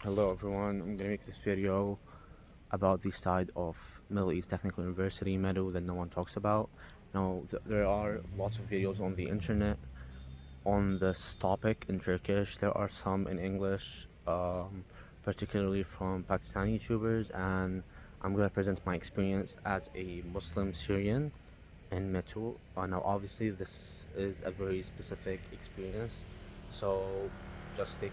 Hello everyone, I'm gonna make this video about the side of Middle East Technical University, METU, that no one talks about. Now, there are lots of videos on the internet on this topic in Turkish. There are some in English, particularly from Pakistani YouTubers, and I'm gonna present my experience as a Muslim Syrian in METU. Now, obviously, this is a very specific experience, so just take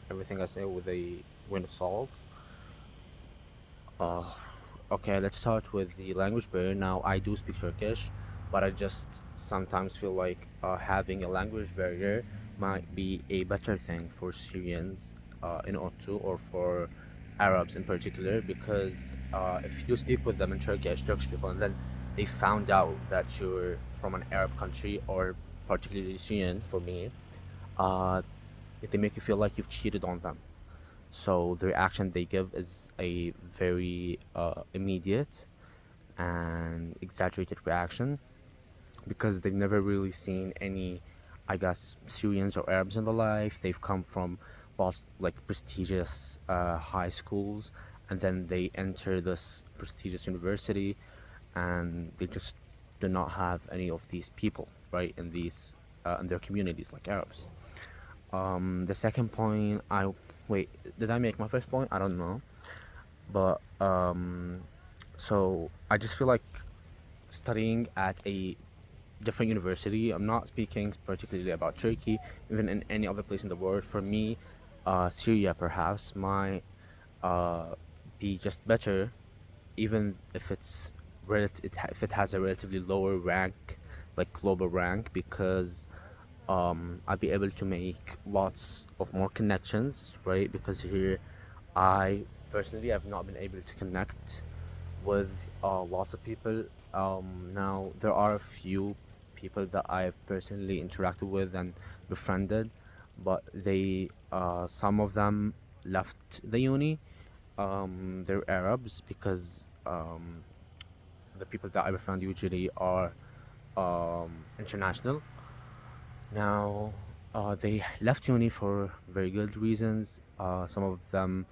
everything I say with a grain of salt. Uh, okay, let's start with the language barrier. Now, I do speak Turkish, but I just sometimes feel like having a language barrier might be a better thing for Syrians in Ottu or for Arabs in particular, because if you speak with them in Turkish people, and then they found out that you're from an Arab country or particularly Syrian, for me, uh, they make you feel like you've cheated on them. So the reaction they give is a very immediate and exaggerated reaction because they've never really seen any, I guess, Syrians or Arabs in their life. They've come from lots like prestigious high schools, and then they enter this prestigious university, and they just do not have any of these people, right, in these in their communities like Arabs. The second point, I wait, did I make my first point? I don't know, but so I just feel like studying at a different university. I'm not speaking particularly about Turkey, even in any other place in the world. For me, Syria perhaps might uh, be just better, even if if it has a relatively lower rank, like global rank, because I'll be able to make lots of more connections, right? Because here, I personally have not been able to connect with lots of people. Now there are a few people that I've personally interacted with and befriended, but some of them left the uni. They're Arabs because um, the people that I befriend usually are international. Now, they left uni for very good reasons. For some of them,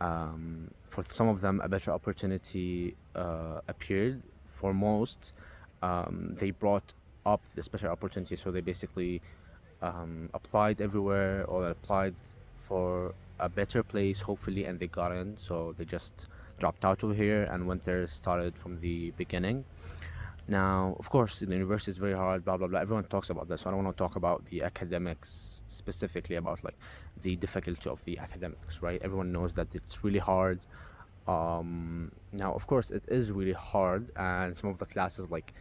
a better opportunity appeared. For most, they brought up this better opportunity, so they basically applied everywhere or applied for a better place, hopefully, and they got in. So they just dropped out of here and went there, started from the beginning. Now, of course, the university is very hard, blah blah blah. Everyone talks about this, so I don't want to talk about the academics specifically, about like the difficulty of the academics, right? Everyone knows that it's really hard. Now, of course, it is really hard, and some of the classes, like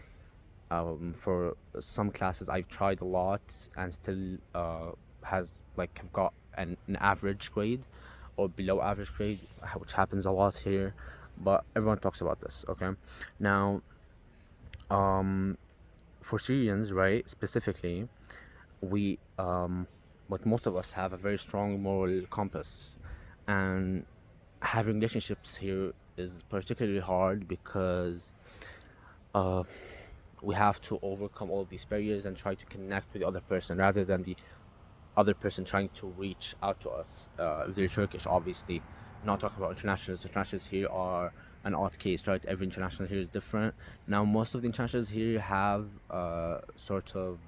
for some classes, I've tried a lot and still have got an average grade or below average grade, which happens a lot here. But everyone talks about this. Okay, now um for Syrians, right, specifically, we like most of us have a very strong moral compass, and having relationships here is particularly hard because uh, we have to overcome all of these barriers and try to connect with the other person rather than the other person trying to reach out to us. If they're Turkish, obviously, not talking about internationals. Internationals here are an odd case, right? Every international here is different. Now, most of the internationals here have sort of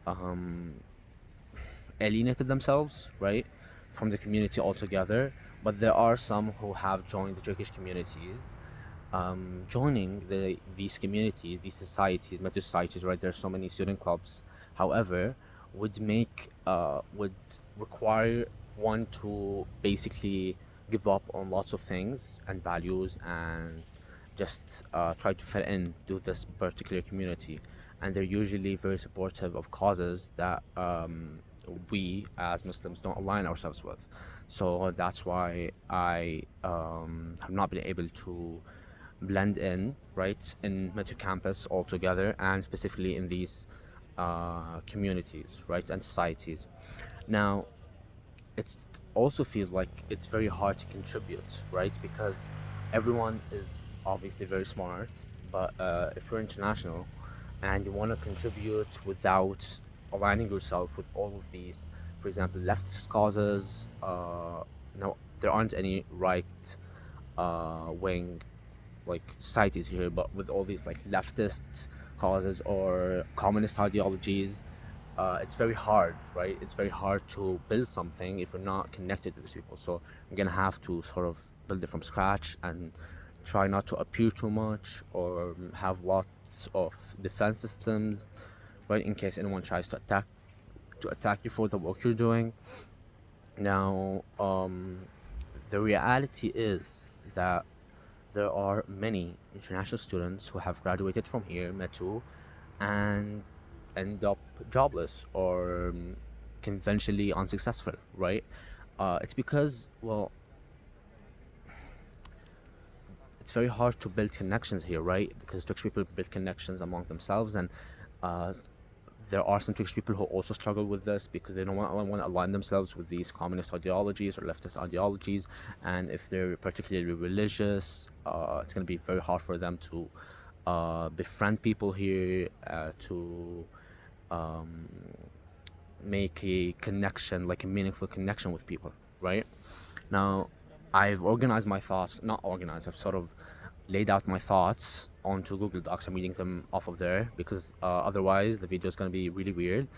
um, alienated themselves, right, from the community altogether. But there are some who have joined the Turkish communities. Joining these communities, these societies, meta societies, right? There are so many student clubs. However, would require one to basically give up on lots of things and values and just try to fit in to this particular community. And they're usually very supportive of causes that we as Muslims don't align ourselves with. So that's why I have not been able to blend in, right, in Metro campus altogether, and specifically in these communities, right, and societies. Now, it also feels like it's very hard to contribute, right, because everyone is obviously very smart, but if you're international and you want to contribute without aligning yourself with all of these for example, leftist causes. No, there aren't any right wing like societies here, but with all these like leftist causes or communist ideologies, it's very hard, right? It's very hard to build something if you're not connected to these people. So I'm gonna have to sort of build it from scratch and try not to appear too much or have lots of defense systems, right? In case anyone tries to attack you for the work you're doing. Now, the reality is that there are many international students who have graduated from here, METU, and end up jobless or conventionally unsuccessful, right? It's because, well, it's very hard to build connections here, right? Because Turkish people build connections among themselves, and uh, there are some Turkish people who also struggle with this because they don't want to align themselves with these communist ideologies or leftist ideologies. And if they're particularly religious, it's going to be very hard for them to befriend people here, to um, make a connection, like a meaningful connection with people, right? Now, I've organized my thoughts, not organized, I've sort of laid out my thoughts onto Google Docs. I'm reading them off of there because otherwise the video is going to be really weird.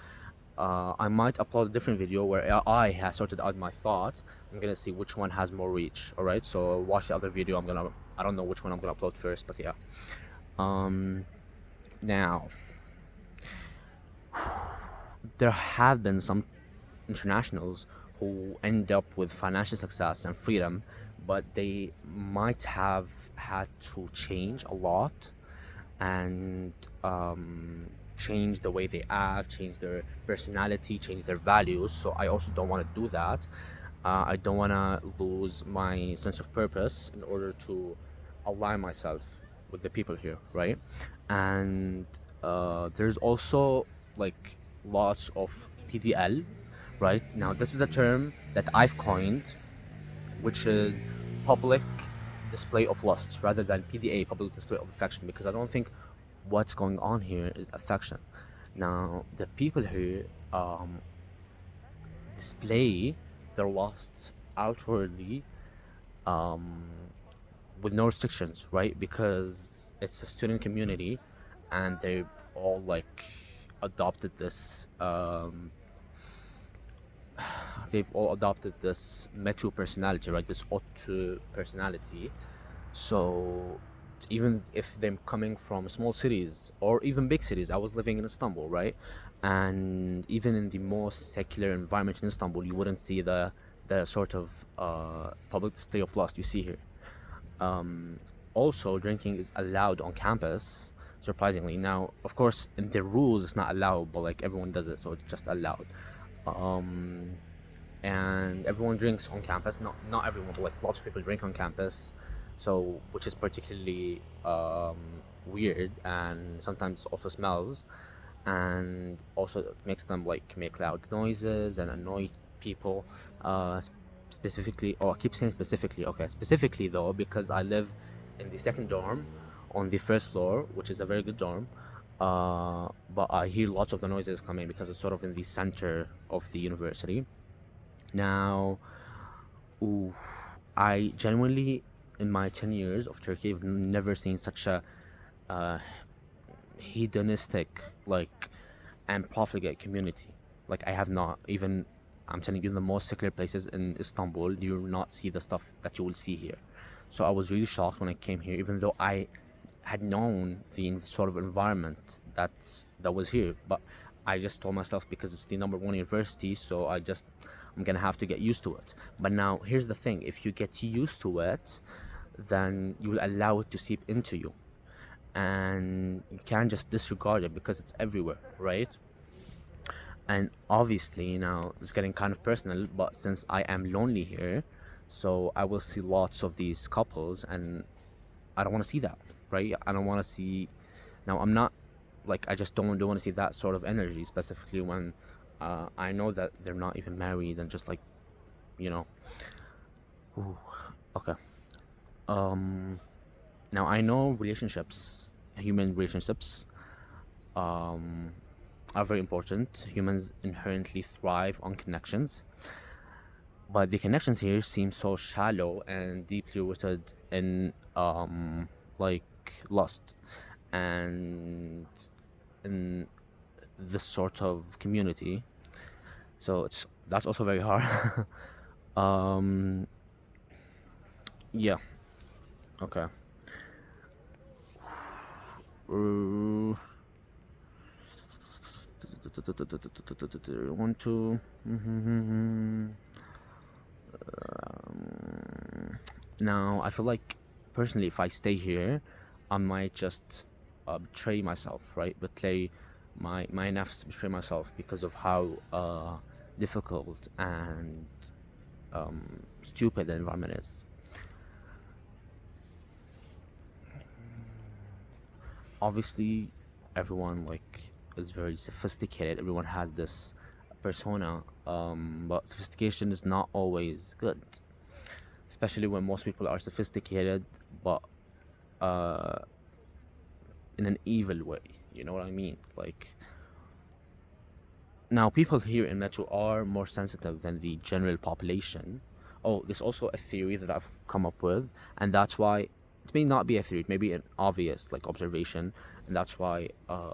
I might upload a different video where I has sorted out my thoughts. I'm gonna see which one has more reach. All right, so watch the other video. I don't know which one I'm gonna upload first, but yeah. Now there have been some internationals who end up with financial success and freedom, but they might have had to change a lot and change the way they act, change their personality, change their values. So I also don't want to do that. I don't want to lose my sense of purpose in order to align myself with the people here, right? And there's also like lots of PDL, right? Now, this is a term that I've coined, which is public display of lust rather than PDA, public display of affection, because I don't think what's going on here is affection. Now, the people who display their lusts outwardly um, with no restrictions, right? Because it's a student community and they've all like adopted this METU personality, right? This Otto personality. So even if they're coming from small cities or even big cities, I was living in Istanbul, right? And even in the most secular environment in Istanbul, you wouldn't see the sort of public display of lust you see here. Also, drinking is allowed on campus, surprisingly. Now, of course, in the rules, it's not allowed, but like everyone does it, so it's just allowed. Um, and everyone drinks on campus. Not everyone, but like lots of people drink on campus. So, which is particularly weird, and sometimes also smells, and also it makes them like make loud noises and annoy people. Uh, Specifically, oh, I keep saying specifically. Okay, specifically though, because I live in the second dorm on the first floor, which is a very good dorm. But I hear lots of the noises coming because it's sort of in the center of the university. Now, ooh, I genuinely, in my 10 years of Turkey, have never seen such a uh, hedonistic, like, and profligate community. Like, I have not. Even, I'm telling you, in the most secular places in Istanbul, you will not see the stuff that you will see here. So I was really shocked when I came here, even though I had known the sort of environment that was here. But I just told myself because it's the number one university, so I'm gonna have to get used to it. But now here's the thing: if you get used to it, then you will allow it to seep into you, and you can't just disregard it because it's everywhere, right? And obviously now it's getting kind of personal, but since I am lonely here, so I will see lots of these couples, and I don't want to see that, right? I don't want to see. Now I'm not like I just don't want to see that sort of energy, specifically when I know that they're not even married and just like you know. Ooh, okay. Um. Now I know relationships, human relationships, um, are very important. Humans inherently thrive on connections, but the connections here seem so shallow and deeply rooted in like lust and in this sort of community. So that's also very hard. um yeah, okay. uh, Want to now I feel like personally if I stay here I might just betray myself, right? Betray my nafs, betray myself because of how difficult and stupid the environment is. Obviously everyone like is very sophisticated, everyone has this persona, but sophistication is not always good, especially when most people are sophisticated but uh in an evil way, you know what I mean? Like, now people here in Metro are more sensitive than the general population. Oh, there's also a theory that I've come up with, and that's why it may not be a theory, it may be an obvious like observation, and that's why I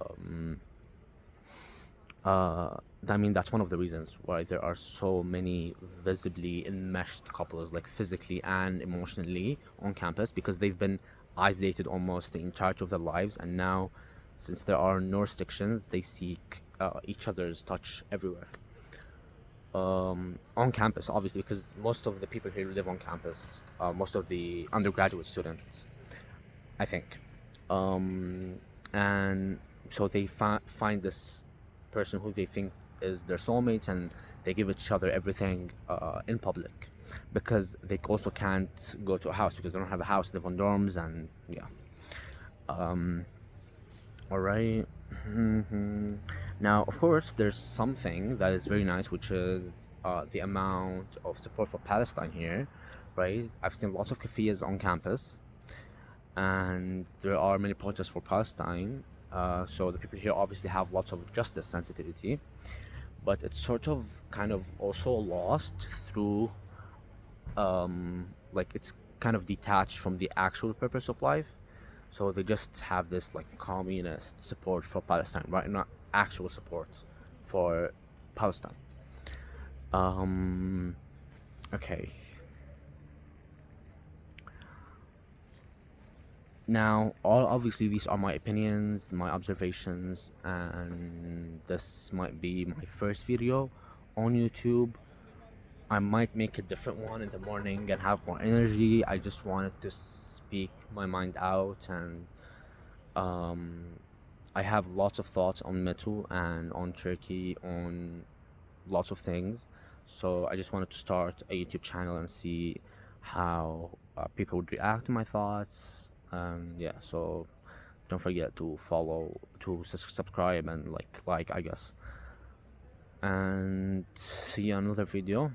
mean that's one of the reasons why there are so many visibly enmeshed couples, like physically and emotionally, on campus, because they've been isolated almost the entirety of their lives, and now, since there are no restrictions, they seek each other's touch everywhere. On campus, obviously, because most of the people here live on campus, most of the undergraduate students, I think. Um, and so they find this person who they think is their soulmate, and they give each other everything in public, because they also can't go to a house because they don't have a house, they live on dorms, and yeah. All right. Now, of course, there's something that is very nice, which is the amount of support for Palestine here, right? I've seen lots of cafes on campus, and there are many protests for Palestine. So the people here obviously have lots of justice sensitivity, but it's sort of kind of also lost through like it's kind of detached from the actual purpose of life. So they just have this like communist support for Palestine, right? Not actual support for Palestine. Um, okay. Now, all obviously these are my opinions, my observations, and this might be my first video on YouTube. I might make a different one in the morning and have more energy. I just wanted to speak my mind out, and um, I have lots of thoughts on METU and on Turkey, on lots of things. So I just wanted to start a YouTube channel and see how people would react to my thoughts. Yeah, so don't forget to follow, to subscribe, and like, I guess. And see you in another video.